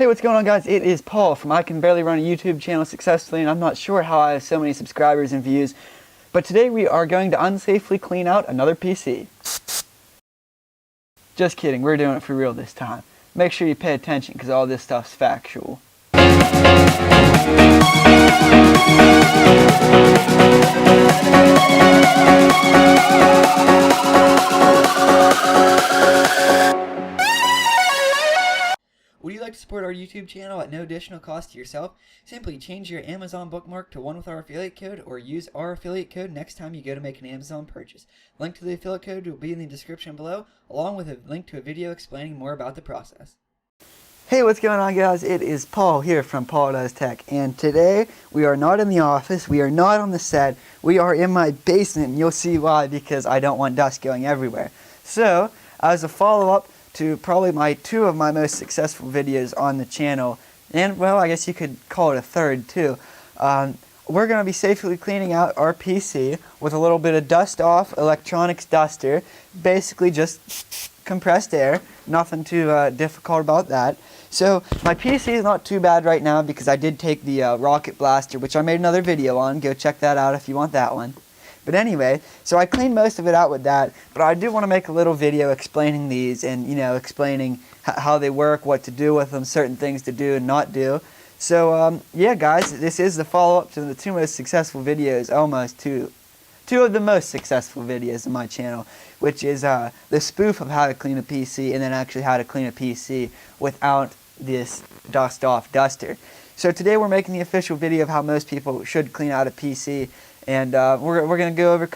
Hey, what's going on, guys? It is Paul from I Can Barely Run a YouTube Channel Successfully, and I'm not sure how I have so many subscribers and views, but today we are going to unsafely clean out another PC. Just kidding, we're doing it for real this time. Make sure you pay attention because all this stuff's factual. Would you like to support our YouTube channel at no additional cost to yourself? Simply change your Amazon bookmark to one with our affiliate code, or use our affiliate code next time you go to make an Amazon purchase. Link to the affiliate code will be in the description below, along with a link to a video explaining more about the process. Hey, what's going on, guys? It is Paul here from Paul Does Tech, and today we are not in the office, we are not on the set, we are in my basement, and you'll see why, because I don't want dust going everywhere. So, as a follow-up to probably two of my most successful videos on the channel, and well, I guess you could call it a third too. We're going to be safely cleaning out our PC with a little bit of dust off electronics duster, basically just compressed air, nothing too difficult about that. So my PC is not too bad right now because I did take the rocket blaster, which I made another video on. Go check that out if you want that one. But anyway, so I cleaned most of it out with that, but I do want to make a little video explaining these and, you know, explaining how they work, what to do with them, certain things to do and not do. So, yeah, guys, this is the follow-up to the two most successful videos, almost two of the most successful videos on my channel, which is the spoof of how to clean a PC and then actually how to clean a PC without this dust-off duster. So today we're making the official video of how most people should clean out a PC. And we're going to go over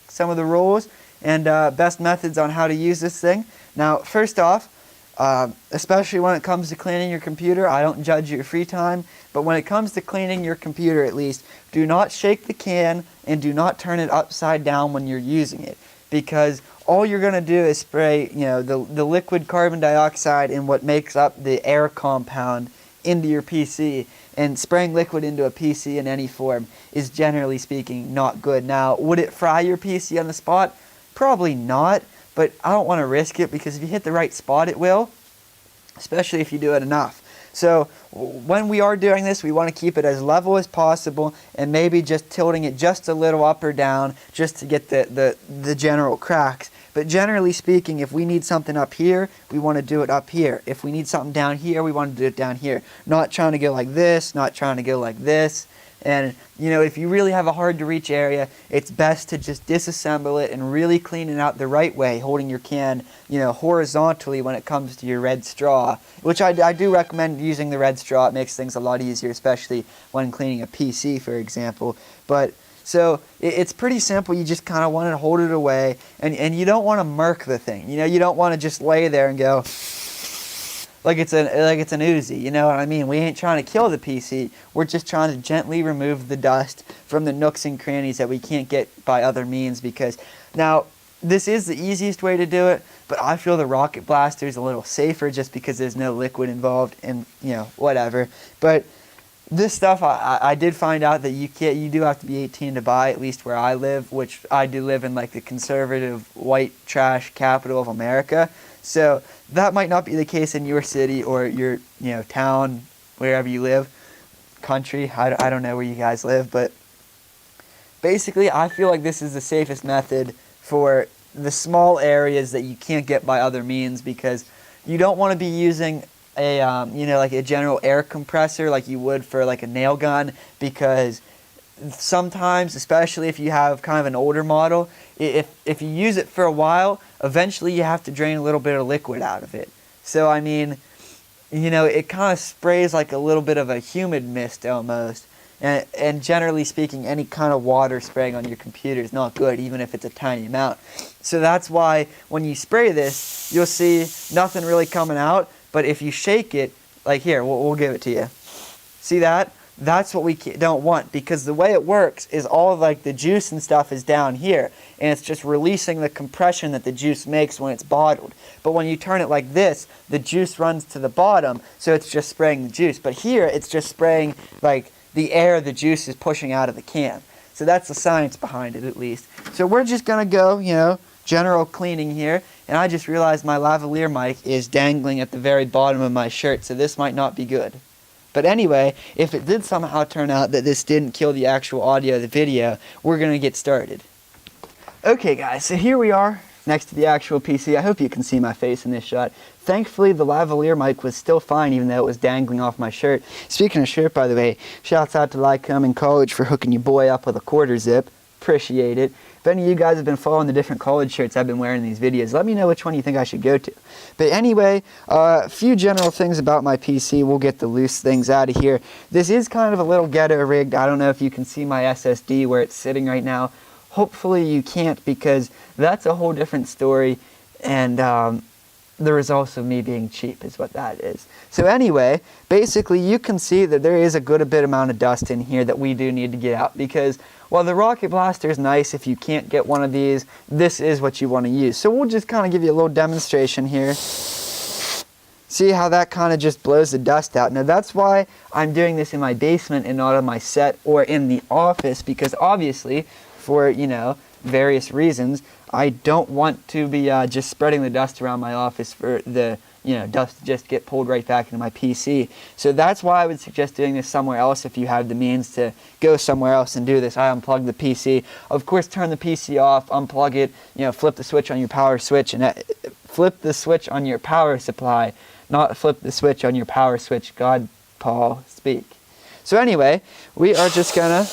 some of the rules and best methods on how to use this thing. Now, first off, especially when it comes to cleaning your computer, I don't judge your free time, but when it comes to cleaning your computer at least, do not shake the can and do not turn it upside down when you're using it, because all you're going to do is spray, the liquid carbon dioxide and what makes up the air compound into your PC, and spraying liquid into a PC in any form is, generally speaking, not good. Now, would it fry your PC on the spot? Probably not, but I don't want to risk it because if you hit the right spot, it will, especially if you do it enough. So when we are doing this, we want to keep it as level as possible and maybe just tilting it just a little up or down just to get the general cracks. But generally speaking, if we need something up here, we want to do it up here. If we need something down here, we want to do it down here. Not trying to go like this, not trying to go like this. And, if you really have a hard-to-reach area, it's best to just disassemble it and really clean it out the right way, holding your can, horizontally when it comes to your red straw, which I do recommend using the red straw. It makes things a lot easier, especially when cleaning a PC, for example. But so it's pretty simple. You just kind of want to hold it away, and you don't want to murk the thing. You don't want to just lay there and go like it's an Uzi. You know what I mean? We ain't trying to kill the PC. We're just trying to gently remove the dust from the nooks and crannies that we can't get by other means. Because now this is the easiest way to do it, but I feel the rocket blaster is a little safer just because there's no liquid involved and whatever. But this stuff, I did find out that you do have to be 18 to buy, at least where I live, which I do live in like the conservative white trash capital of America. So that might not be the case in your city or your town, wherever you live, country. I don't know where you guys live, but basically I feel like this is the safest method for the small areas that you can't get by other means, because you don't want to be using a like a general air compressor like you would for like a nail gun, because sometimes, especially if you have kind of an older model, if you use it for a while, eventually you have to drain a little bit of liquid out of it. So I mean, it kind of sprays like a little bit of a humid mist almost. And generally speaking, any kind of water spraying on your computer is not good, even if it's a tiny amount. So that's why when you spray this, you'll see nothing really coming out. But if you shake it, like here, we'll give it to you. See that? That's what we don't want, because the way it works is all of like the juice and stuff is down here, and it's just releasing the compression that the juice makes when it's bottled. But when you turn it like this, the juice runs to the bottom, so it's just spraying the juice. But here, it's just spraying like the air the juice is pushing out of the can. So that's the science behind it, at least. So we're just going to go, general cleaning here, and I just realized my lavalier mic is dangling at the very bottom of my shirt, so this might not be good. But anyway, if it did somehow turn out that this didn't kill the actual audio of the video, we're going to get started. Okay guys, so here we are next to the actual PC. I hope you can see my face in this shot. Thankfully, the lavalier mic was still fine even though it was dangling off my shirt. Speaking of shirt, by the way, shouts out to Lycoming College for hooking your boy up with a quarter zip. Appreciate it. If any of you guys have been following the different college shirts I've been wearing in these videos, let me know which one you think I should go to. But anyway, a few general things about my PC. We'll get the loose things out of here. This is kind of a little ghetto rigged. I don't know if you can see my SSD where it's sitting right now. Hopefully you can't, because that's a whole different story, and the result of me being cheap is what that is. So anyway, basically you can see that there is a good bit amount of dust in here that we do need to get out, because while the Rocket Blaster is nice, if you can't get one of these, this is what you want to use. So we'll just kind of give you a little demonstration here. See how that kind of just blows the dust out. Now that's why I'm doing this in my basement and not on my set or in the office, because obviously, for, you know, various reasons, I don't want to be just spreading the dust around my office for the, you know, dust to just get pulled right back into my PC. So that's why I would suggest doing this somewhere else if you have the means to go somewhere else and do this. I unplug the PC. Of course, turn the PC off, unplug it, you know, flip the switch on your power switch, and flip the switch on your power supply, not flip the switch on your power switch. God, Paul, speak. So anyway, we are just gonna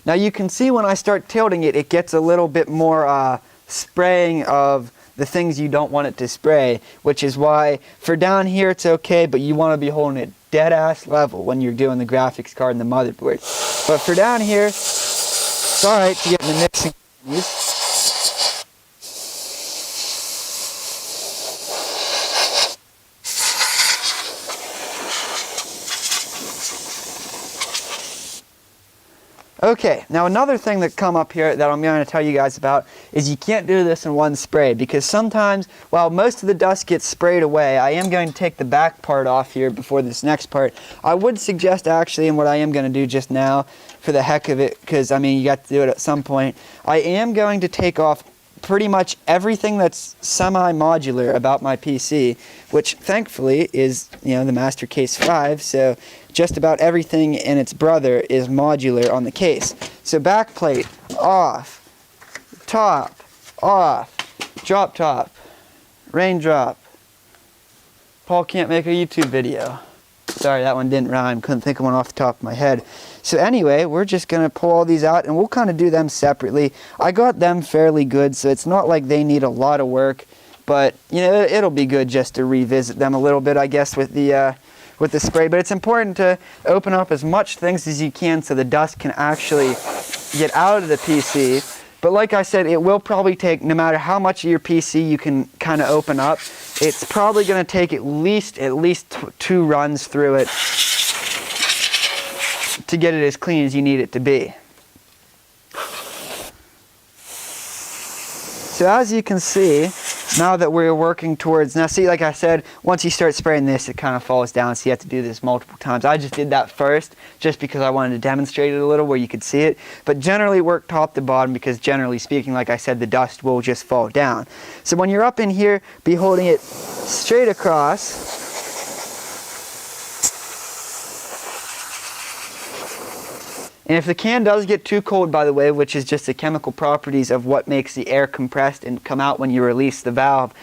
now you can see when I start tilting it, it gets a little bit more spraying of the things you don't want it to spray, which is why for down here it's okay, but you want to be holding it dead ass level when you're doing the graphics card and the motherboard. But for down here, it's alright to get in the mixing these. Okay, now another thing that come up here that I'm going to tell you guys about is you can't do this in one spray, because sometimes, while most of the dust gets sprayed away, I am going to take the back part off here before this next part. I would suggest actually, and what I am going to do just now for the heck of it, because I mean you got to do it at some point, I am going to take off pretty much everything that's semi-modular about my PC, which thankfully is, you know, the Master Case 5, so just about everything and its brother is modular on the case. So back plate, off, top, off, drop top, raindrop. Paul can't make a YouTube video. Sorry, that one didn't rhyme, couldn't think of one off the top of my head. So anyway, we're just going to pull all these out, and we'll kind of do them separately. I got them fairly good, so it's not like they need a lot of work, but you know, it'll be good just to revisit them a little bit, I guess, with the spray. But it's important to open up as much things as you can so the dust can actually get out of the PC. But like I said, it will probably take, no matter how much of your PC you can kind of open up, it's probably going to take at least 2 runs through it to get it as clean as you need it to be. So as you can see, now that we're working towards, now see, like I said, once you start spraying this, it kind of falls down, so you have to do this multiple times. I just did that first, just because I wanted to demonstrate it a little where you could see it. But generally work top to bottom, because generally speaking, like I said, the dust will just fall down. So when you're up in here, be holding it straight across. And if the can does get too cold, by the way, which is just the chemical properties of what makes the air compressed and come out when you release the valve,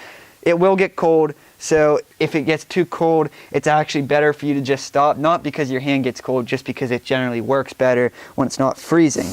it will get cold. So if it gets too cold, it's actually better for you to just stop, not because your hand gets cold, just because it generally works better when it's not freezing.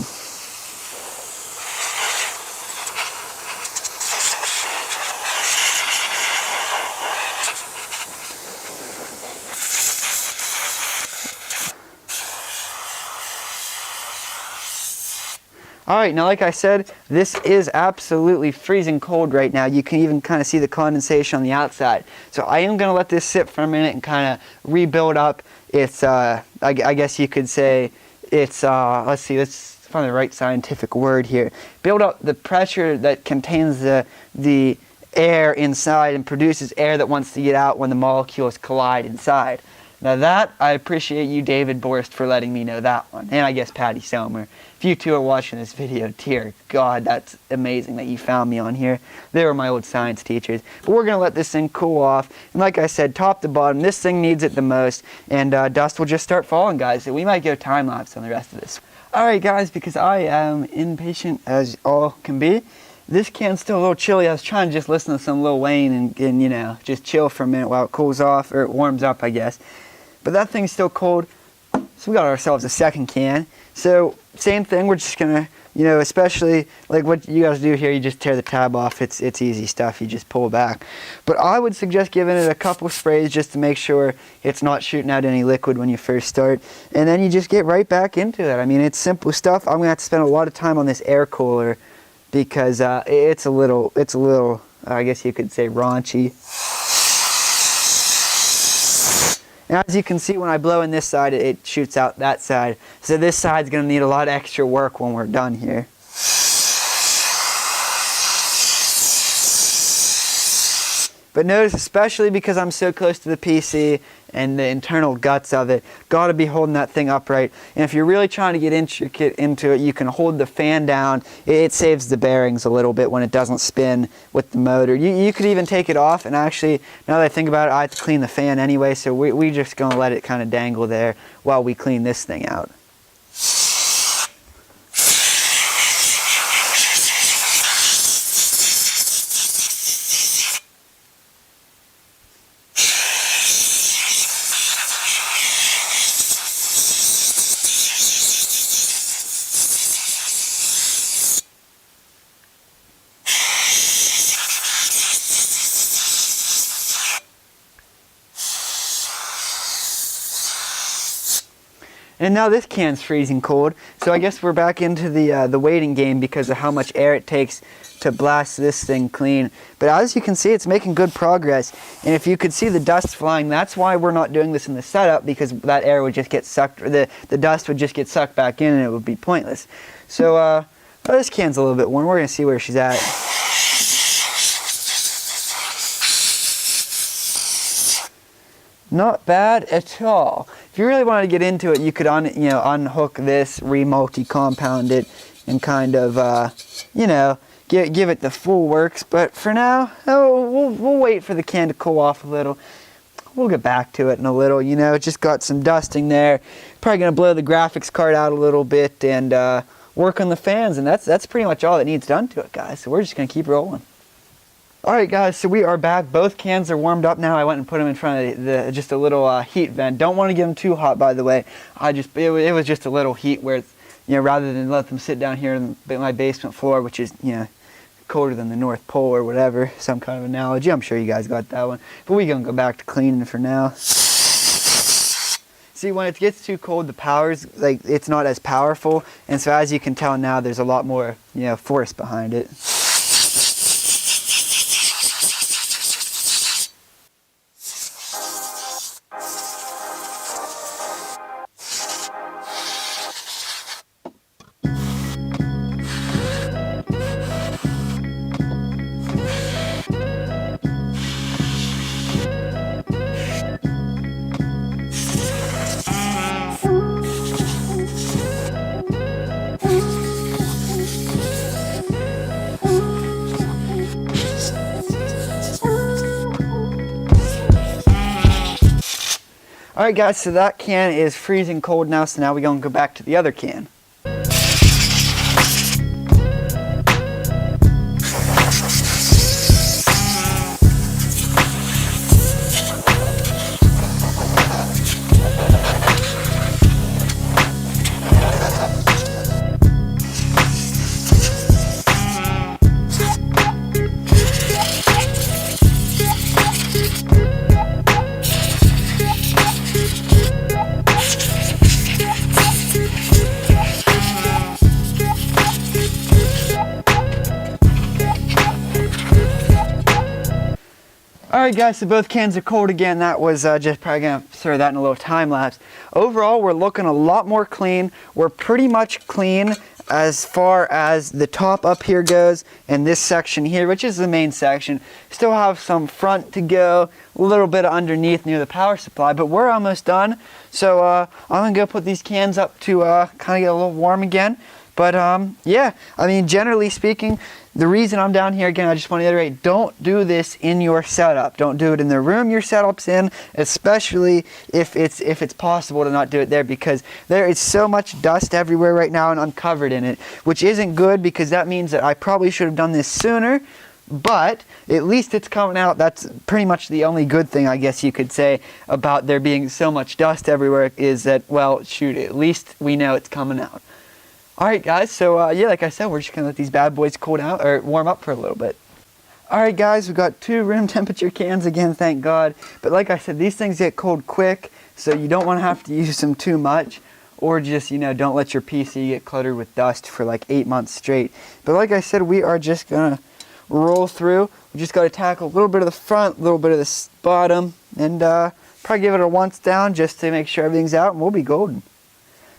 Alright, now like I said, this is absolutely freezing cold right now. You can even kind of see the condensation on the outside. So I am going to let this sit for a minute and kind of rebuild up its, I guess you could say, it's, let's see, let's find the right scientific word here. Build up the pressure that contains the air inside and produces air that wants to get out when the molecules collide inside. Now that, I appreciate you, David Borst, for letting me know that one. And I guess Patty Selmer. If you two are watching this video, dear God, that's amazing that you found me on here. They were my old science teachers. But we're going to let this thing cool off. And like I said, top to bottom, this thing needs it the most. And dust will just start falling, guys. So we might go time-lapse on the rest of this. Alright, guys, because I am impatient as all can be, this can's still a little chilly. I was trying to just listen to some Lil Wayne and you know, just chill for a minute while it cools off, or it warms up, I guess. But that thing's still cold, so we got ourselves a second can. So, same thing, we're just gonna, you know, especially like what you guys do here, you just tear the tab off. It's easy stuff, you just pull back. But I would suggest giving it a couple sprays just to make sure it's not shooting out any liquid when you first start. And then you just get right back into it. I mean, it's simple stuff. I'm gonna have to spend a lot of time on this air cooler because it's a little, I guess you could say, raunchy. And as you can see, when I blow in this side, it shoots out that side. So this side's going to need a lot of extra work when we're done here. But notice, especially because I'm so close to the PC and the internal guts of it, got to be holding that thing upright. And if you're really trying to get intricate into it, you can hold the fan down. It saves the bearings a little bit when it doesn't spin with the motor. You could even take it off, and actually, now that I think about it, I have to clean the fan anyway, so we just going to let it kind of dangle there while we clean this thing out. And now this can's freezing cold, so I guess we're back into the waiting game because of how much air it takes to blast this thing clean. But as you can see, it's making good progress. And if you could see the dust flying, that's why we're not doing this in the setup, because that air would just get sucked, or the dust would just get sucked back in and it would be pointless. So well, this can's a little bit warm. We're going to see where she's at. Not bad at all. If you really wanted to get into it, you could unhook this, re-multi-compound it, and kind of, give it the full works. But for now, we'll wait for the can to cool off a little. We'll get back to it in a little. You know, it just got some dusting there. Probably going to blow the graphics card out a little bit and work on the fans. And that's pretty much all that needs done to it, guys. So we're just going to keep rolling. Alright guys, so we are back. Both cans are warmed up now. I went and put them in front of just a little heat vent. Don't want to get them too hot, by the way. It was just a little heat where, rather than let them sit down here on my basement floor, which is, colder than the North Pole or whatever, some kind of analogy. I'm sure you guys got that one. But we're going to go back to cleaning for now. See, when it gets too cold, the power's, it's not as powerful. And so as you can tell now, there's a lot more, force behind it. Alright guys, so that can is freezing cold now, so now we're going to go back to the other can. Alright guys, so both cans are cold again. That was just probably going to throw that in a little time lapse. Overall, we're looking a lot more clean. We're pretty much clean. as far as the top up here goes, and this section here, which is the main section, still have some front to go, a little bit underneath near the power supply, but we're almost done. So I'm gonna go put these cans up to kind of get a little warm again. But yeah, I mean, generally speaking, the reason I'm down here again, I just want to iterate, don't do this in your setup. Don't do it in the room your setup's in, especially if it's possible to not do it there, because there is so much dust everywhere right now and I'm covered in it, which isn't good, because that means that I probably should have done this sooner. But at least it's coming out. That's pretty much the only good thing, I guess you could say, about there being so much dust everywhere, is that, well, shoot, at least we know it's coming out. Alright guys, so yeah, like I said, we're just going to let these bad boys cool down, or warm up for a little bit. Alright guys, we've got 2 room temperature cans again, thank God. But like I said, these things get cold quick, so you don't want to have to use them too much. Or just, you know, don't let your PC get cluttered with dust for like 8 months straight. But like I said, we are just going to roll through. We just got to tackle a little bit of the front, a little bit of the bottom, and probably give it a once down just to make sure everything's out, and we'll be golden.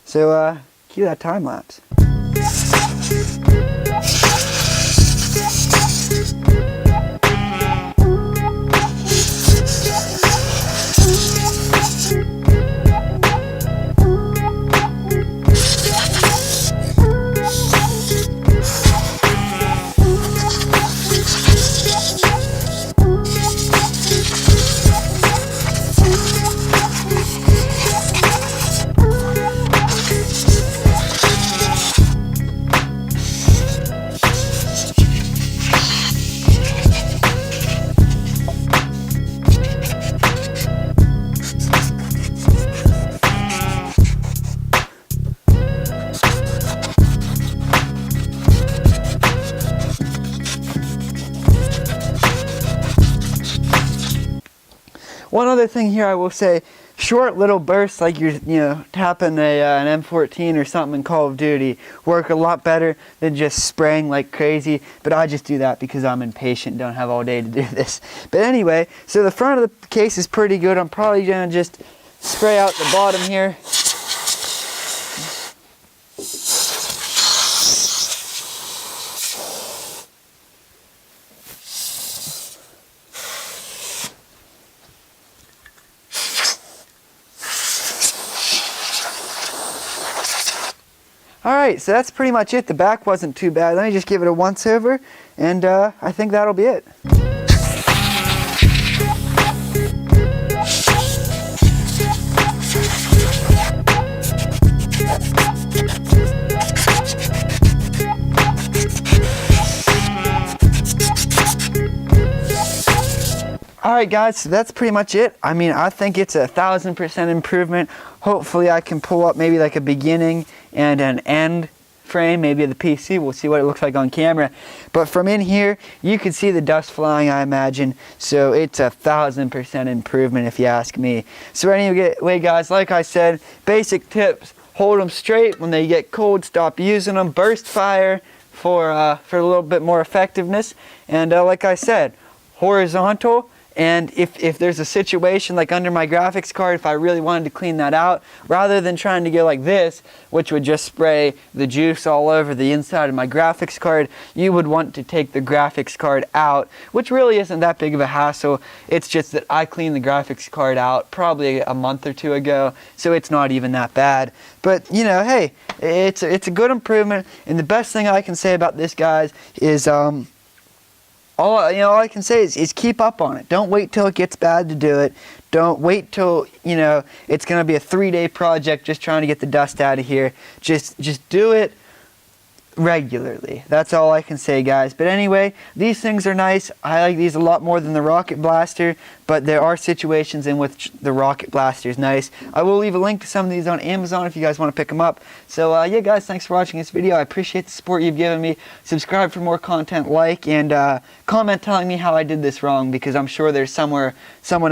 So cue that time lapse. One other thing here I will say, short little bursts like you're, tapping an M14 or something in Call of Duty work a lot better than just spraying like crazy, but I just do that because I'm impatient, don't have all day to do this. But anyway, so the front of the case is pretty good. I'm probably going to just spray out the bottom here. Alright, so that's pretty much it. The back wasn't too bad. Let me just give it a once over, and I think that'll be it. Alright guys, so that's pretty much it. I mean, I think it's 1,000% improvement. Hopefully I can pull up maybe like a beginning and an end frame, maybe of the PC. We'll see what it looks like on camera. But from in here, you can see the dust flying, I imagine. So it's 1,000% improvement if you ask me. So anyway guys, like I said, basic tips. Hold them straight. When they get cold, stop using them. Burst fire for a little bit more effectiveness. And like I said, horizontal. And if there's a situation like under my graphics card, if I really wanted to clean that out, rather than trying to go like this, which would just spray the juice all over the inside of my graphics card, you would want to take the graphics card out, which really isn't that big of a hassle. It's just that I cleaned the graphics card out probably a month or 2 ago, so it's not even that bad. But, hey, it's a good improvement, and the best thing I can say about this, guys, is all I can say is keep up on it. Don't wait till it gets bad to do it. Don't wait till, it's going to be a 3-day project just trying to get the dust out of here. Just do it regularly. That's all I can say, guys. But anyway, these things are nice. I like these a lot more than the Rocket Blaster, but there are situations in which the Rocket Blaster is nice. I will leave a link to some of these on Amazon if you guys want to pick them up. So yeah guys, thanks for watching this video. I appreciate the support you've given me. Subscribe for more content, like, and comment telling me how I did this wrong, because I'm sure there's someone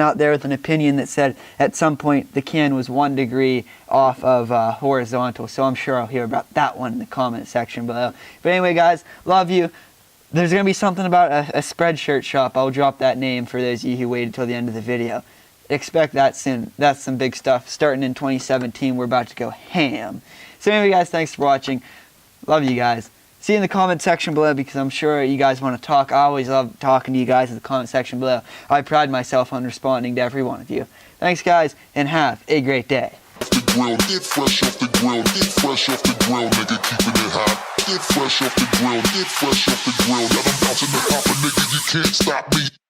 out there with an opinion that said at some point the can was 1 degree off of horizontal, so I'm sure I'll hear about that one in the comment section below. But anyway guys, love you. There's going to be something about a Spreadshirt shop. I'll drop that name for those of you who waited till the end of the video. Expect that soon. That's some big stuff. Starting in 2017, we're about to go ham. So anyway guys, thanks for watching. Love you guys. See you in the comment section below because I'm sure you guys want to talk. I always love talking to you guys in the comment section below. I pride myself on responding to every one of you. Thanks, guys, and have a great day. Get fresh off the grill, get fresh off the grill, nigga, keeping it hot. Get fresh off the grill, get fresh off the grill. Let 'em bounce in the hopper, nigga, you can't stop me.